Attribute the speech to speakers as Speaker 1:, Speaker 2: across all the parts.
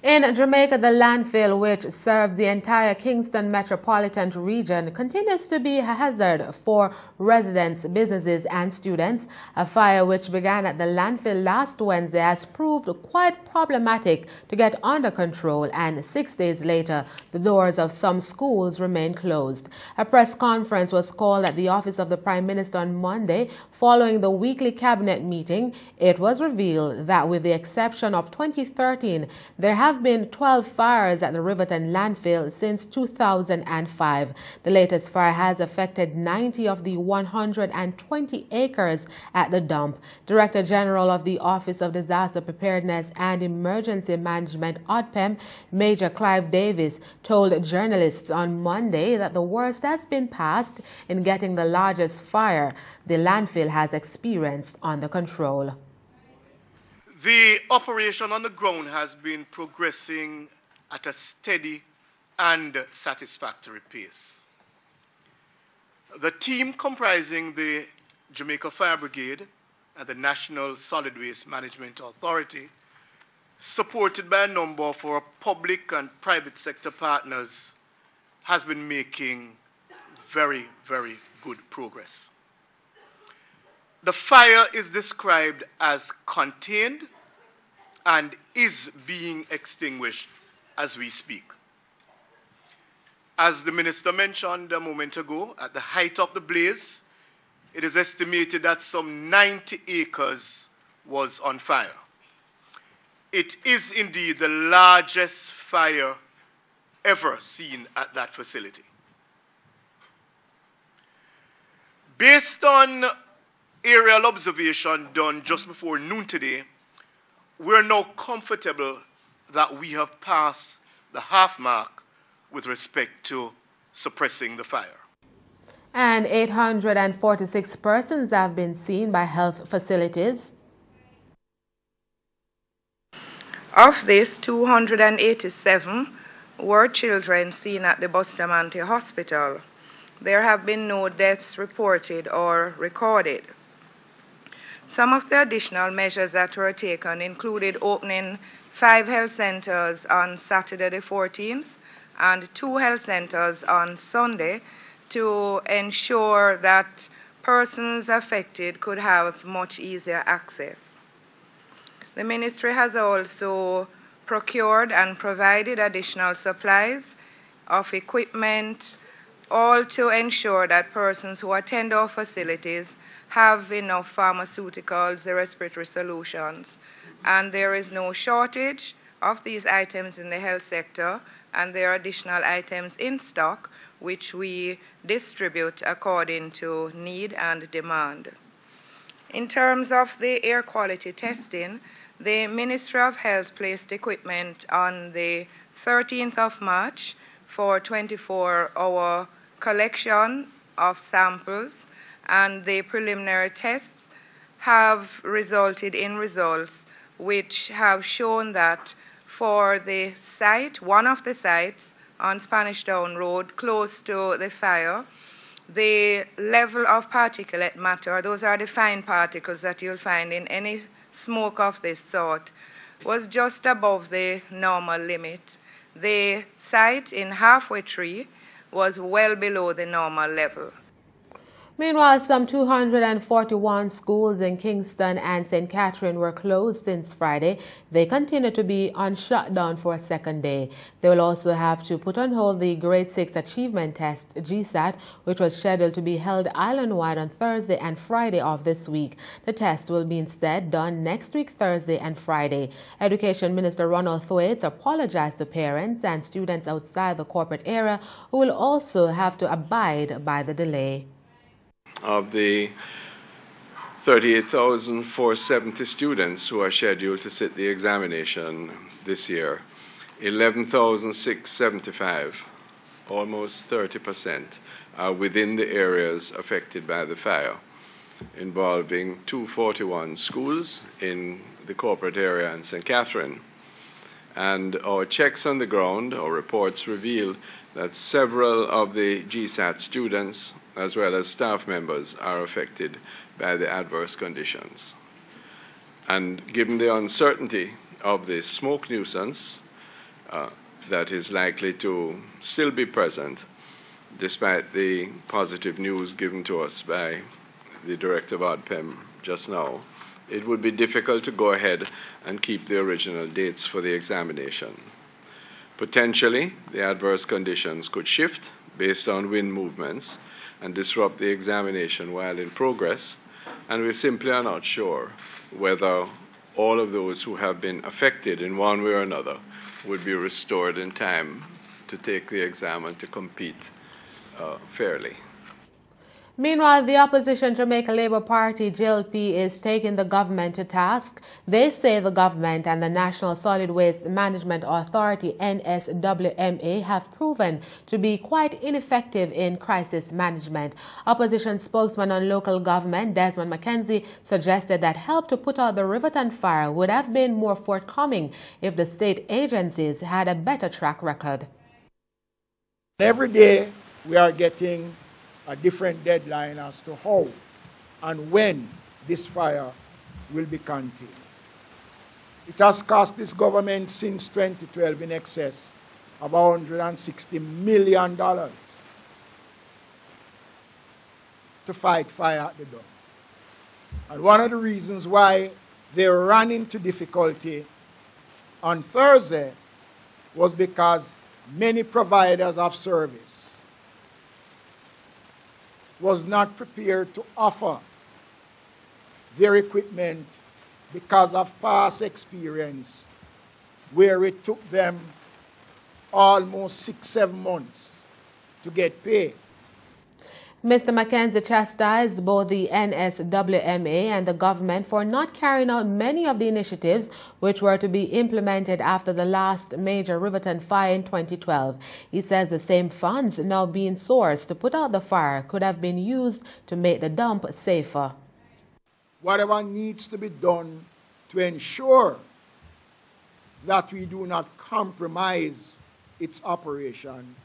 Speaker 1: In Jamaica, the landfill, which serves the entire Kingston metropolitan region, continues to be a hazard for residents, businesses and students. A fire which began at the landfill last Wednesday has proved quite problematic to get under control, and 6 days later, the doors of some schools remain closed. A press conference was called at the office of the Prime Minister on Monday following the weekly cabinet meeting. It was revealed that with the exception of 2013, there have been 12 fires at the Riverton Landfill since 2005. The latest fire has affected 90 of the 120 acres at the dump. Director General of the Office of Disaster Preparedness and Emergency Management, ODPEM, Major Clive Davis, told journalists on Monday that the worst has been passed in getting the largest fire the landfill has experienced under control.
Speaker 2: The operation on the ground has been progressing at a steady and satisfactory pace. The team comprising the Jamaica Fire Brigade and the National Solid Waste Management Authority, supported by a number of our public and private sector partners, has been making very, very good progress. The fire is described as contained and is being extinguished as we speak. As the Minister mentioned a moment ago, at the height of the blaze, it is estimated that some 90 acres was on fire. It is indeed the largest fire ever seen at that facility. Based on aerial observation done just before noon today, we're now comfortable that we have passed the half mark with respect to suppressing the fire.
Speaker 1: And 846 persons have been seen by health facilities.
Speaker 3: Of this, 287 were children seen at the Bustamante Hospital. There have been no deaths reported or recorded. Some of the additional measures that were taken included opening 5 health centers on Saturday the 14th and 2 health centers on Sunday to ensure that persons affected could have much easier access. The ministry has also procured and provided additional supplies of equipment, all to ensure that persons who attend our facilities have enough pharmaceuticals, the respiratory solutions, and there is no shortage of these items in the health sector, and there are additional items in stock which we distribute according to need and demand. In terms of the air quality testing, the Ministry of Health placed equipment on the 13th of March for 24-hour collection of samples, and the preliminary tests have resulted in results which have shown that for the site, one of the sites on Spanish Town Road close to the fire, the level of particulate matter, those are the fine particles that you'll find in any smoke of this sort, was just above the normal limit. The site in Halfway Tree was well below the normal level.
Speaker 1: Meanwhile, some 241 schools in Kingston and St. Catherine were closed since Friday. They continue to be on shutdown for a second day. They will also have to put on hold the Grade 6 Achievement Test, GSAT, which was scheduled to be held island-wide on Thursday and Friday of this week. The test will be instead done next week, Thursday and Friday. Education Minister Ronald Thwaites apologized to parents and students outside the corporate area who will also have to abide by the delay.
Speaker 4: Of the 38,470 students who are scheduled to sit the examination this year, 11,675, almost 30%, are within the areas affected by the fire, involving 241 schools in the corporate area in St. Catherine. And our checks on the ground, our reports reveal that several of the GSAT students, as well as staff members, are affected by the adverse conditions. And given the uncertainty of the smoke nuisance that is likely to still be present, despite the positive news given to us by the Director of ODPEM just now. It would be difficult to go ahead and keep the original dates for the examination. Potentially, the adverse conditions could shift based on wind movements and disrupt the examination while in progress, and we simply are not sure whether all of those who have been affected in one way or another would be restored in time to take the exam and to compete fairly.
Speaker 1: Meanwhile, the opposition Jamaica Labour Party, JLP, is taking the government to task. They say the government and the National Solid Waste Management Authority, NSWMA, have proven to be quite ineffective in crisis management. Opposition spokesman on local government, Desmond McKenzie, suggested that help to put out the Riverton fire would have been more forthcoming if the state agencies had a better track record.
Speaker 5: Every day we are getting a different deadline as to how and when this fire will be contained. It has cost this government since 2012 in excess of $160 million to fight fire at the dump. And one of the reasons why they ran into difficulty on Thursday was because many providers of service was not prepared to offer their equipment because of past experience where it took them almost 6-7 months to get paid.
Speaker 1: Mr. McKenzie chastised both the NSWMA and the government for not carrying out many of the initiatives which were to be implemented after the last major Riverton fire in 2012. He says the same funds now being sourced to put out the fire could have been used to make the dump safer.
Speaker 5: Whatever needs to be done to ensure that we do not compromise its operation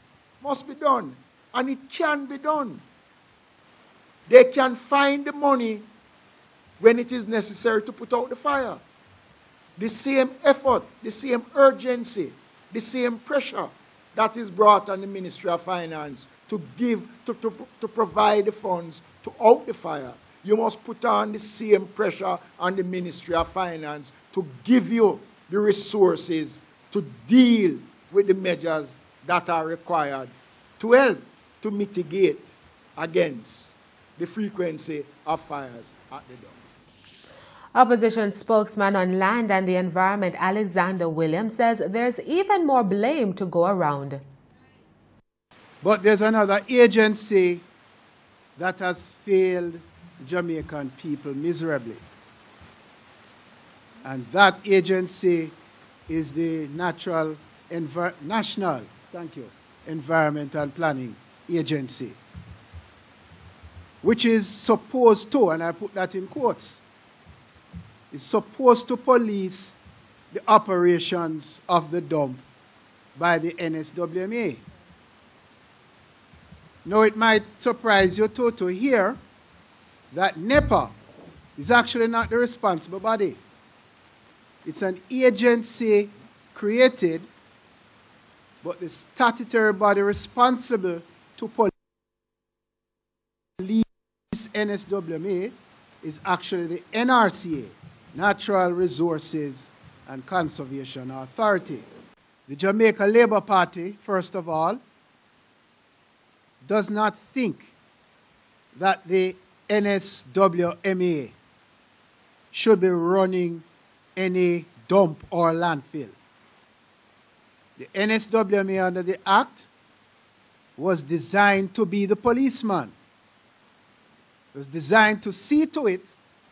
Speaker 5: must be done, and it can be done. They can find the money when it is necessary to put out the fire. The same effort, the same urgency, the same pressure that is brought on the Ministry of Finance to provide the funds to out the fire. You must put on the same pressure on the Ministry of Finance to give you the resources to deal with the measures that are required to help to mitigate against the frequency of fires at the dump.
Speaker 1: Opposition spokesman on Land and the Environment, Alexander Williams, says there's even more blame to go around.
Speaker 6: But there's another agency that has failed Jamaican people miserably. And that agency is the National Environment and Planning Agency, which is supposed to, and I put that in quotes, is supposed to police the operations of the dump by the NSWMA. Now, it might surprise you too to hear that NEPA is actually not the responsible body. It's an agency created, but the statutory body responsible to police NSWMA is actually the NRCA, Natural Resources and Conservation Authority. The Jamaica Labour Party, first of all, does not think that the NSWMA should be running any dump or landfill. The NSWMA under the Act was designed to be the policeman. It was designed to see to it,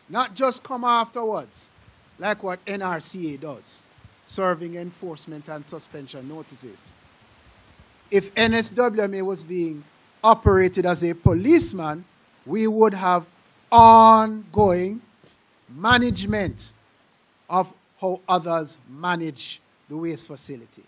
Speaker 6: not just come afterwards, like what NRCA does, serving enforcement and suspension notices. If NSWMA was being operated as a policeman, we would have ongoing management of how others manage the waste facility.